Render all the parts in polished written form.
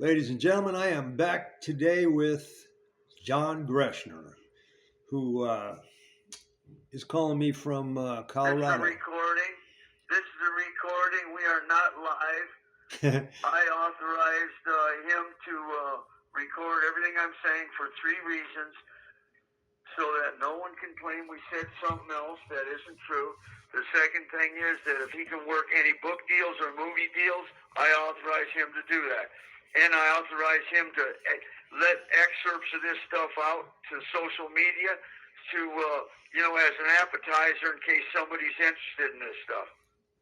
Ladies and gentlemen, I am back today with John Greschner, who is calling me from This is a Colorado. recording. This is a recording. We are not live. I authorized him to record everything I'm saying for 3 reasons, so that no one can claim we said something else that isn't true. The second thing is that if he can work any book deals or movie deals, I authorize him to do that. And I authorize him to let excerpts of this stuff out to social media to, as an appetizer in case somebody's interested in this stuff.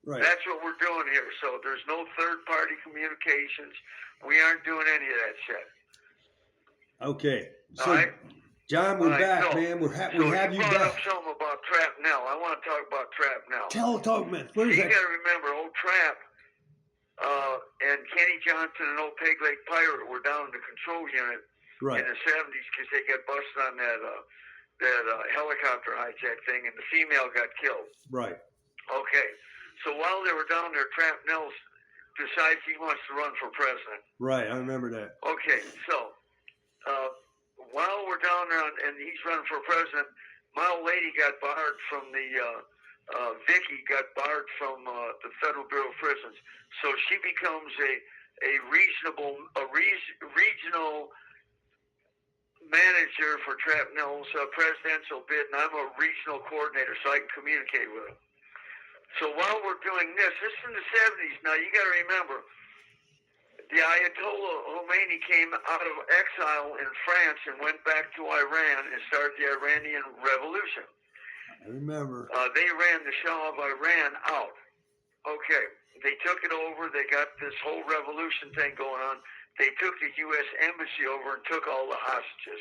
Right. That's what we're doing here. So there's no third-party communications. We aren't doing any of that shit. Okay. All So, right? John, we're back, So, man. We have you you brought up back. something about Trapnell. I want to talk about Trapnell. Talk, man. Where is You that? got to remember, old Trap and Kenny Johnson and old Peg Leg Pirate were down in the control unit Right. in the 70s because they got busted on that helicopter hijack thing, and the female got killed. Right. Okay. So while they were down there, Trapnell decides he wants to run for president. Right. I remember that. Okay. So while we're down there and he's running for president, my old lady got barred from the Vicky got barred from the Federal Bureau of Prisons. So she becomes a regional manager for Trapnell's presidential bid, and I'm a regional coordinator, so I can communicate with him. So while we're doing this is in the 70s. Now you got to remember, the Ayatollah Khomeini came out of exile in France and went back to Iran and started the Iranian Revolution. I remember. They ran the Shah of Iran out. Okay, they took it over. They got this whole revolution thing going on. They took the U.S. Embassy over and took all the hostages.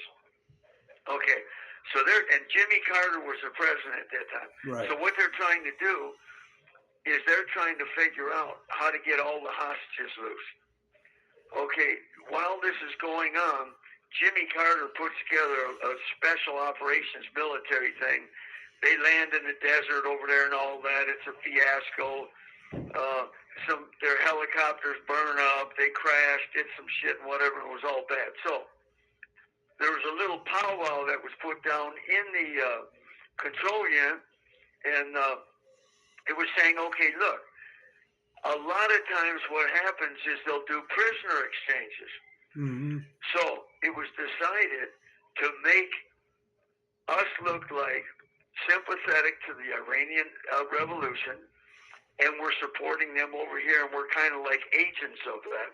Okay, so and Jimmy Carter was the president at that time. Right. So what they're trying to do is they're trying to figure out how to get all the hostages loose. Okay, while this is going on, Jimmy Carter puts together a special operations military thing. They land in the desert over there and all that. It's a fiasco. Their helicopters burn up. They crash, did some shit and whatever. It was all bad. So there was a little powwow that was put down in the control unit, and it was saying, okay, look, a lot of times what happens is they'll do prisoner exchanges. Mm-hmm. So it was decided to make us look like sympathetic to the Iranian Revolution, and we're supporting them over here, and we're kind of like agents of that.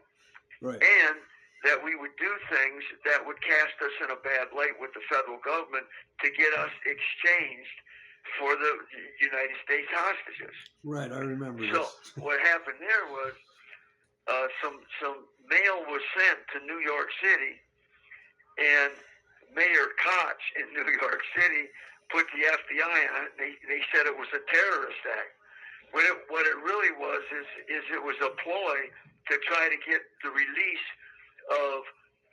Right. And that we would do things that would cast us in a bad light with the federal government to get us exchanged for the United States hostages. Right, I remember So this. what happened there was some mail was sent to New York City, and Mayor Koch in New York City put the FBI on it. They said it was a terrorist act. What it really was is it was a ploy to try to get the release of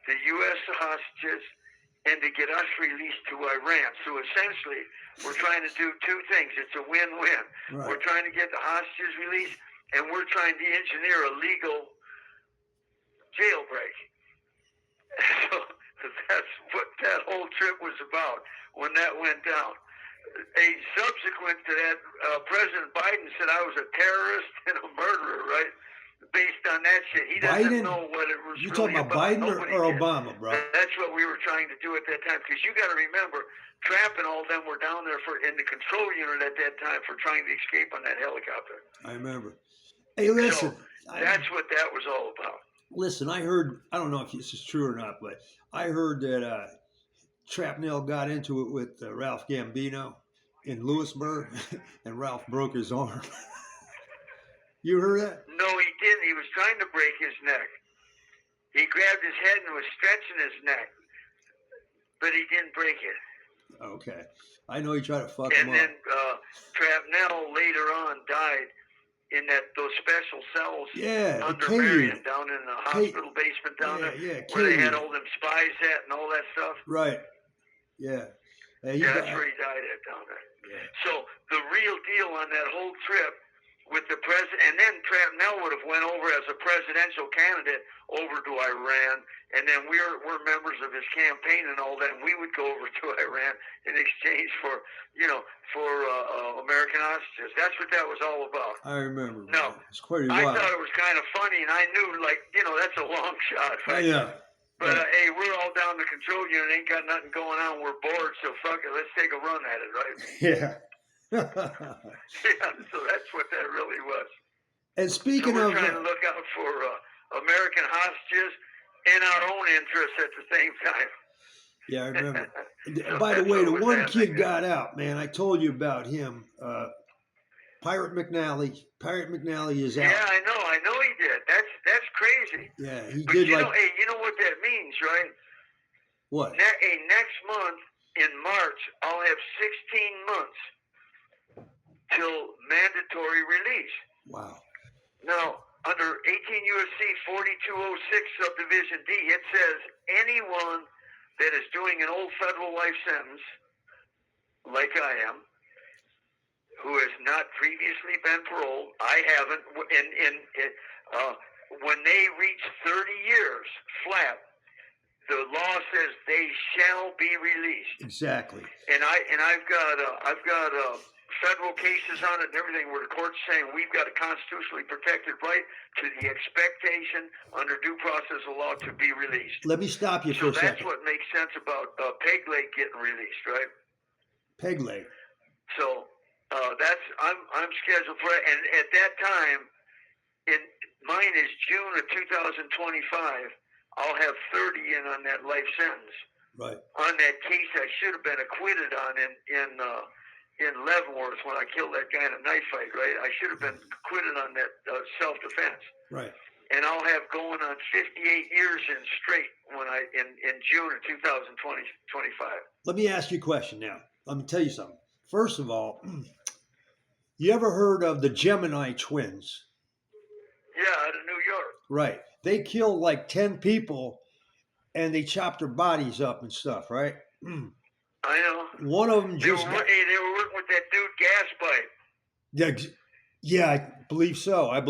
the U.S. hostages and to get us released to Iran. So essentially, we're trying to do 2 things. It's a win-win. Right. We're trying to get the hostages released, and we're trying to engineer a legal jailbreak. So that's what that whole trip was about when that went down. Subsequent to that, President Biden said I was a terrorist and a murderer, right? Based on that shit. He doesn't know what it was. You really talking about Biden or did. Obama, bro? That's what we were trying to do at that time, because you got to remember, Trap and all them were down there in the control unit at that time for trying to escape on that helicopter. I remember. Hey, listen. So that's what that was all about. Listen, I heard, I don't know if this is true or not, but I heard that Trapnell got into it with Ralph Gambino in Lewisburg, and Ralph broke his arm. You heard that? No, he didn't. He was trying to break his neck. He grabbed his head and was stretching his neck, but he didn't break it. Okay. I know he tried to fuck him up. And then Trapnell later on died in those special cells under Marion, down in the hospital basement down there, where they had all them spies at and all that stuff. Right. Yeah. That's where he died at down there. Yeah. So the real deal on that whole trip with the president, and then Trapnell would have went over as a presidential candidate over to Iran, and then we're members of his campaign and all that, and we would go over to Iran in exchange for American hostages. That's what that was all about. I remember. No, it's quite I wild. thought it was kind of funny, and I knew, like, that's a long shot. Oh, Right? yeah. But hey, we're all down the control unit, ain't got nothing going on. We're bored, so fuck it, let's take a run at it, right? Yeah. Yeah, so that's what that really was. And speaking so we're of, trying to look out for American hostages and our own interests at the same time. Yeah, I remember. So by the way, the one happening. kid got out, man. I told you about him. Pirate McNally is out. Yeah, I know he did. That's crazy. Yeah, he but did you like. know, hey, you know what that means, right? What? Next month in March, I'll have 16 months till mandatory release. Wow. Now, under 18 U.S.C. 4206 subdivision D, it says anyone that is doing an old federal life sentence, like I am, who has not previously been paroled, I haven't, when they reach 30 years flat, the law says they shall be released. Exactly. And I've got federal cases on it and everything where the court's saying we've got a constitutionally protected right to the expectation under due process of law to be released. Let me stop you for a So second. that's what makes sense about Peg Leg getting released, right? Peg Leg. So I'm scheduled for it, and at that time, mine is June of 2025. I'll have 30 in on that life sentence. Right. On that case I should have been acquitted on in Leavenworth when I killed that guy in a knife fight, right? I should have been acquitted on that self-defense. Right. And I'll have going on 58 years in straight in June of 2025. Let me ask you a question now. Let me tell you something. First of all, you ever heard of the Gemini Twins? Yeah, out of New York. Right. They killed like 10 people and they chopped their bodies up and stuff, right? I know. One of them They were just working with that dude Gasbite. Yeah, I believe so. Yeah,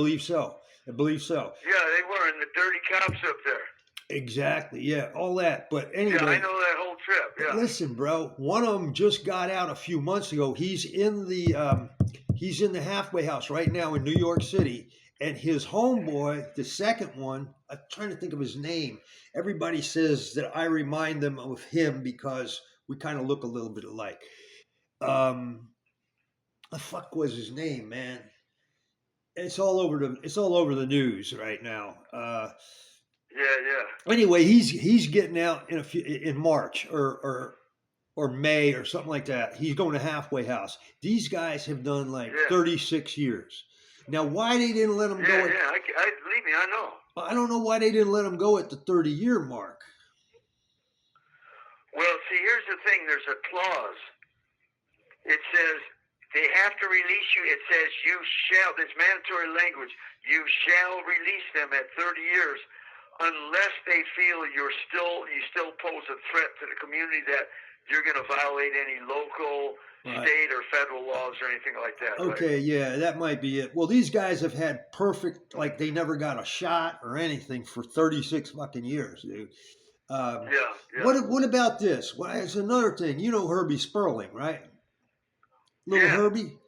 they were, and the dirty cops up there. Exactly. Yeah, all that. But anyway, Yeah, I know that whole trip. Yeah. Listen, bro. One of them just got out a few months ago. He's in the halfway house right now in New York City. And his homeboy, the second one, I'm trying to think of his name. Everybody says that I remind them of him because we kind of look a little bit alike. The fuck was his name, man? It's all over the news right now. Yeah. Anyway, he's getting out in March or May or something like that. He's going to halfway house. These guys have done 36 years. Now, why they didn't let him go? Believe me, I know. I don't know why they didn't let him go at the 30-year mark. Well, see, here's the thing. There's a clause. It says they have to release you. It says you shall. This mandatory language. You shall release them at 30 years, unless they feel you still pose a threat to the community that you're going to violate any local, state, or federal laws or anything like that. Okay, right? Yeah, that might be it. Well, these guys have had perfect, they never got a shot or anything for 36 fucking years, dude. Yeah. What about this? Well, it's another thing. You know Herby Sperling, right? Little Herby?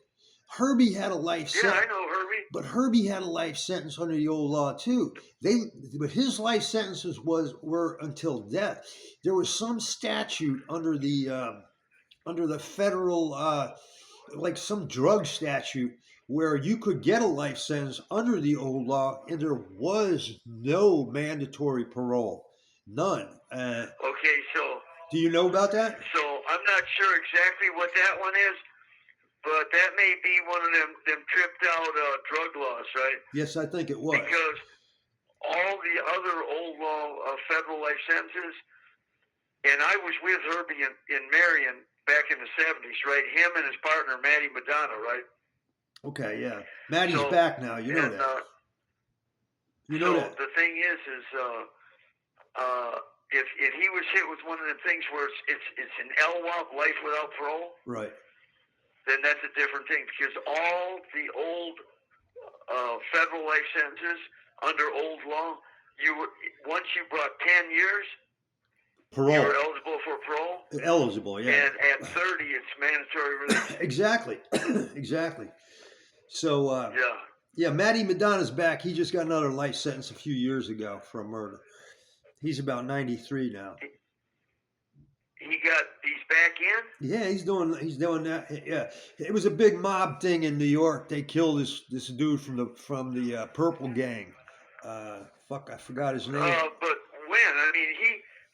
Herby had a life sentence. Yeah, I know Herby. But Herby had a life sentence under the old law too. But his life sentences were until death. There was some statute under the federal, like some drug statute, where you could get a life sentence under the old law, and there was no mandatory parole, none. Okay, so do you know about that? So I'm not sure exactly what that one is. But that may be one of them tripped out drug laws, right? Yes, I think it was. Because all the other old law federal life sentences, and I was with Herby in Marion back in the 70s, right? Him and his partner, Matty Madonna, right? Okay, yeah. Matty's back now. You know that. You know that. The thing is if he was hit with one of the things where it's an LWOP, life without parole. Right. Then that's a different thing, because all the old federal life sentences under old law. Once you brought 10 years, Parole. you were eligible for parole. Eligible, yeah. And at 30, it's mandatory release. Exactly. Exactly. So, Yeah. yeah, Matty Madonna's back. He just got another life sentence a few years ago for a murder. He's about 93 now. He's back in? Yeah, he's doing that. Yeah. It was a big mob thing in New York. They killed this dude from the Purple Gang. Fuck, I forgot his name. But when? I mean,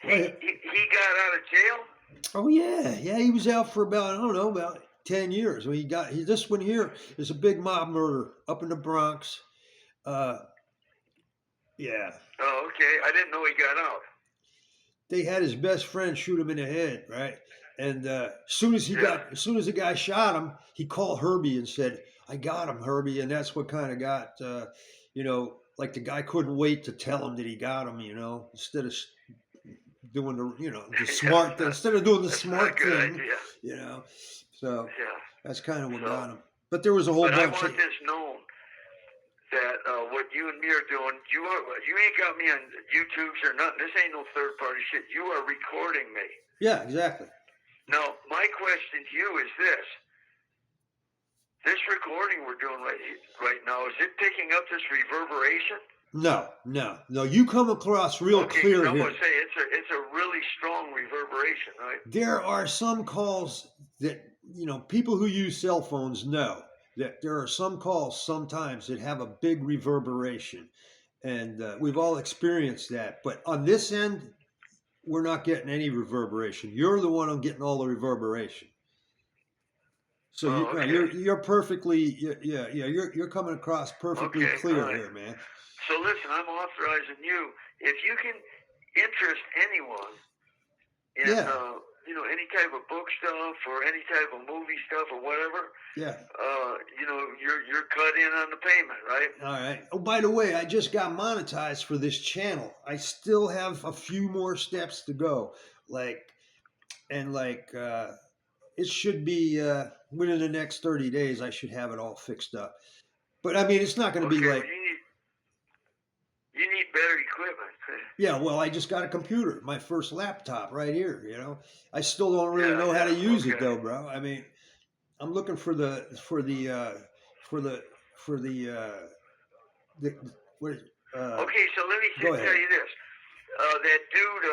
he got out of jail? Oh yeah, he was out for about, I don't know, about 10 years. When this one here is a big mob murder up in the Bronx. Yeah. Oh, okay. I didn't know he got out. They had his best friend shoot him in the head, right? And as soon as the guy shot him, he called Herby and said, "I got him, Herby," and that's what kind of got, like the guy couldn't wait to tell him that he got him, instead of doing the smart thing, instead of doing the smart thing, idea. So Yeah. that's kind of what got him. But there was a whole bunch. I want this known that what you and me are doing, you ain't got me on YouTubes or nothing. This ain't no third party shit. You are recording me. Yeah, exactly. Now, my question to you is this. This recording we're doing right now, is it picking up this reverberation? No. You come across real clear I'm here. gonna say it's a really strong reverberation, right? There are some calls that people who use cell phones know that there are some calls sometimes that have a big reverberation, and we've all experienced that. But on this end, we're not getting any reverberation. You're the one getting all the reverberation. So you're perfectly you're coming across perfectly clear here, man. So listen, I'm authorizing you, if you can interest anyone in any type of book stuff or any type of movie stuff or whatever. Yeah. You're cut in on the payment, right? All right. Oh, by the way, I just got monetized for this channel. I still have a few more steps to go. It should be within the next 30 days. I should have it all fixed up. But I mean, it's not going to be like. Well, you need better equipment. Yeah, well, I just got a computer, my first laptop right here. I still don't really know how to use it though, bro. I mean, I'm looking for the what? Okay, so let me tell you this. That dude,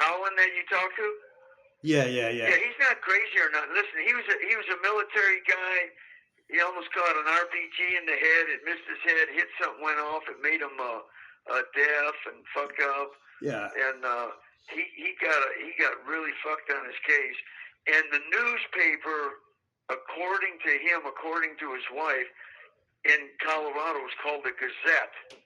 Colin, that you talked to. Yeah. Yeah, he's not crazy or nothing. Listen, he was a military guy. He almost caught an RPG in the head. It missed his head. Hit something, went off. It made him deaf and fucked up. Yeah. And he got really fucked on his case. And the newspaper, according to him, according to his wife, in Colorado, is called the Gazette.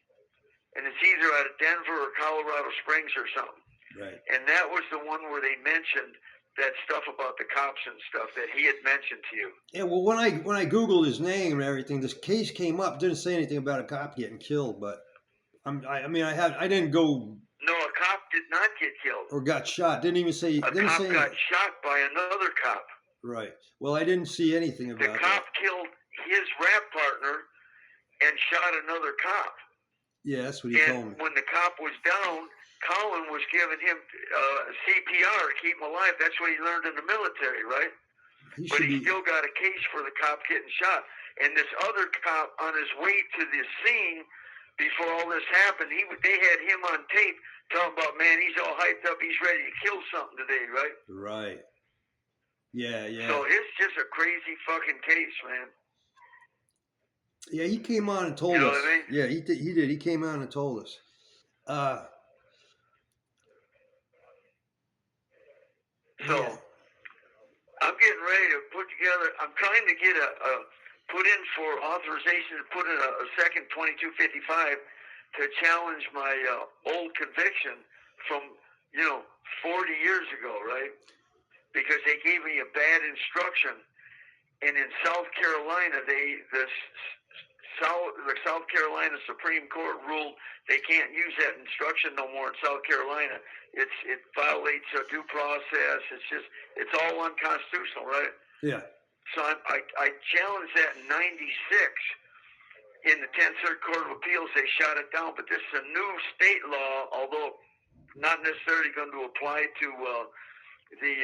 And it's either out of Denver or Colorado Springs or something. Right. And that was the one where they mentioned that stuff about the cops and stuff that he had mentioned to you. Yeah, well, when I Googled his name and everything, this case came up. Didn't say anything about a cop getting killed, but I didn't go. No, a cop did not get killed. Or got shot. Didn't even say. A cop got shot by another cop. Right. Well, I didn't see anything about that. The cop killed his rap partner and shot another cop. Yeah, that's what he told me. And when the cop was down, Colin was giving him CPR to keep him alive. That's what he learned in the military, right? He still got a case for the cop getting shot. And this other cop, on his way to the scene before all this happened, they had him on tape talking about, man, he's all hyped up. He's ready to kill something today, right? Right. Yeah. So it's just a crazy fucking case, man. Yeah, he came on and told us. You know what I mean? Yeah, he did. He came on and told us. So I'm getting ready to put together. I'm trying to get put in for authorization to put in a second 2255 to challenge my old conviction from 40 years ago, right? Because they gave me a bad instruction, and in South Carolina, the South Carolina Supreme Court ruled they can't use that instruction no more in South Carolina. It violates due process. It's all unconstitutional, right? Yeah. So I challenged that in '96 in the 10th Circuit Court of Appeals, they shot it down. But this is a new state law, although not necessarily going to apply to the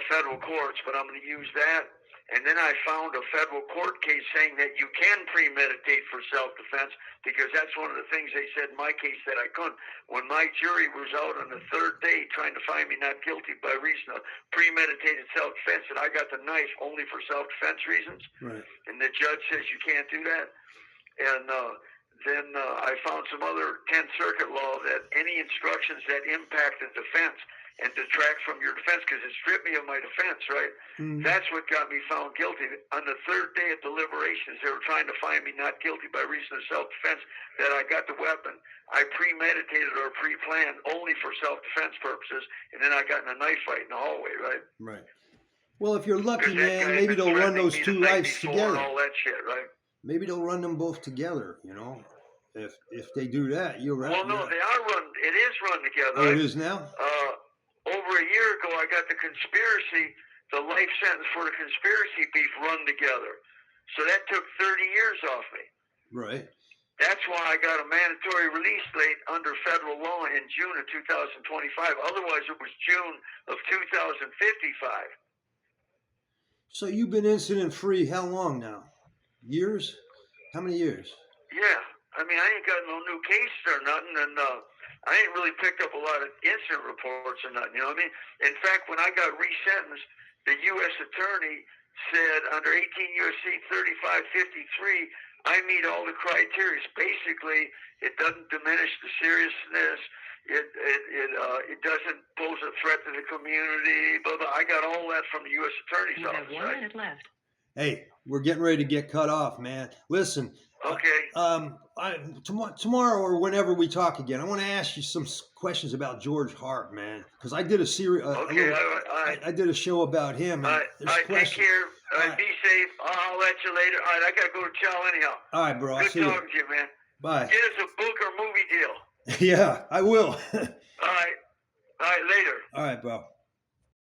federal courts, but I'm going to use that. And then I found a federal court case saying that you can premeditate for self-defense, because that's one of the things they said in my case that I couldn't. When my jury was out on the third day trying to find me not guilty by reason of premeditated self-defense, and I got the knife only for self-defense reasons, Right. and the judge says you can't do that. And then I found some other 10th Circuit law that any instructions that impact the defense and detract from your defense, because it stripped me of my defense, right? Mm-hmm. That's what got me found guilty. On the third day of deliberations, they were trying to find me not guilty by reason of self-defense, that I got the weapon. I premeditated or pre-planned only for self-defense purposes, and then I got in a knife fight in the hallway, right? Right. Well, if you're lucky, 'Cause that man, guy maybe had been they'll run threatening those me two the night lives before together. and all that shit, right? Maybe they'll run them both together, you know. If they do that, you're right. Well, no, they are run. It is run together. Oh, right? it is now? Over a year ago, I got the conspiracy, the life sentence for the conspiracy beef run together. So that took 30 years off me. Right. That's why I got a mandatory release date under federal law in June of 2025. Otherwise, it was June of 2055. So you've been incident-free how long now? Years? How many years? Yeah. I mean, I ain't got no new cases or nothing, and I ain't really picked up a lot of incident reports or nothing, you know what I mean? In fact, when I got resentenced, the U.S. attorney said under 18 U.S.C. 3553, I meet all the criteria. Basically, it doesn't diminish the seriousness. It doesn't pose a threat to the community. Blah, blah. I got all that from the U.S. Attorney's You office. have 1 minute left. Hey, we're getting ready to get cut off, man. Listen. Okay. Tomorrow or whenever we talk again, I want to ask you some questions about George Hart, man, because I did a series. Okay. I did a show about him. All right. Take care. Be safe. I'll let you later. All right. I got to go to chow anyhow. All right, bro. Good talking to you, man. Bye. Get us a book or movie deal. Yeah, I will. All right. All right. Later. All right, bro.